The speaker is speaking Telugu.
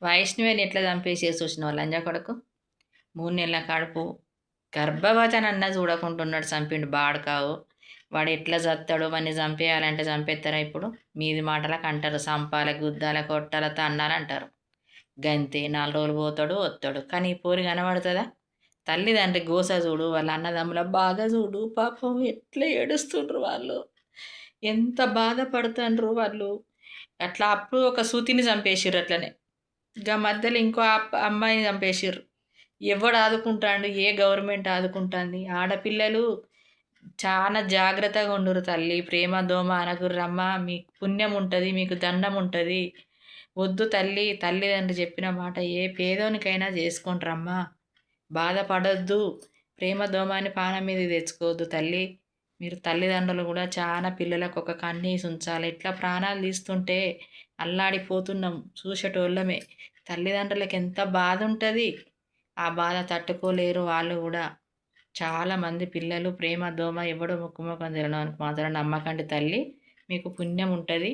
వైష్ణవిని ఎట్లా చంపేసేసి చూసినావు లంజా కొడుకు. 3 నెలల కడుపు గర్భవతిని అన్న చూడకుంటున్నాడు, చంపిండు బాడుకావు. వాడు ఎట్లా చస్తాడు, వాడిని చంపేయాలంటే చంపేస్తారా ఇప్పుడు? మీది మాటలకు అంటారు, చంపాల గుద్దాల కొట్టాల తన్నాలు అంటారు. గంతే 4 రోజులు పోతాడు వస్తాడు. కానీ ఈ పోరి కనబడుతుందా? తల్లిదండ్రి గోస చూడు, వాళ్ళ అన్నదమ్ముల బాధ చూడు, పాపం ఎట్లా ఏడుస్తుండ్రు వాళ్ళు, ఎంత బాధపడుతుండ్రు వాళ్ళు. అట్లా అప్పుడు ఒక సూతిని చంపేసిర్రు అట్లనే. ఇంకా మధ్యలో ఇంకో అమ్మాయిని చంపేసిర్రు. ఎవడు ఆదుకుంటాడు? ఏ గవర్నమెంట్ ఆదుకుంటుంది? ఆడపిల్లలు చాలా జాగ్రత్తగా ఉండురు తల్లి. ప్రేమ దోమ అనకుర్రమ్మ, మీకు పుణ్యం ఉంటుంది, మీకు దండం ఉంటుంది. వద్దు తల్లి, తల్లిదండ్రులు చెప్పిన మాట ఏ పేదోనికైనా చేసుకుంటారమ్మా. బాధపడొద్దు, ప్రేమ దోమాన్ని పానం మీద తెచ్చుకోవద్దు తల్లి. మీరు తల్లిదండ్రులు కూడా చాలా పిల్లలకు ఒక కన్నీసి ఉంచాలి. ఇట్లా ప్రాణాలు తీస్తుంటే అల్లాడిపోతున్నాం చూసేటోళ్ళమే. తల్లిదండ్రులకు ఎంత బాధ ఉంటుంది, ఆ బాధ తట్టుకోలేరు వాళ్ళు కూడా. చాలామంది పిల్లలు ప్రేమ దోమ ఎవడో ముక్కు ముఖం తినడానికి మాత్రం నమ్మకండి తల్లి, మీకు పుణ్యం ఉంటుంది.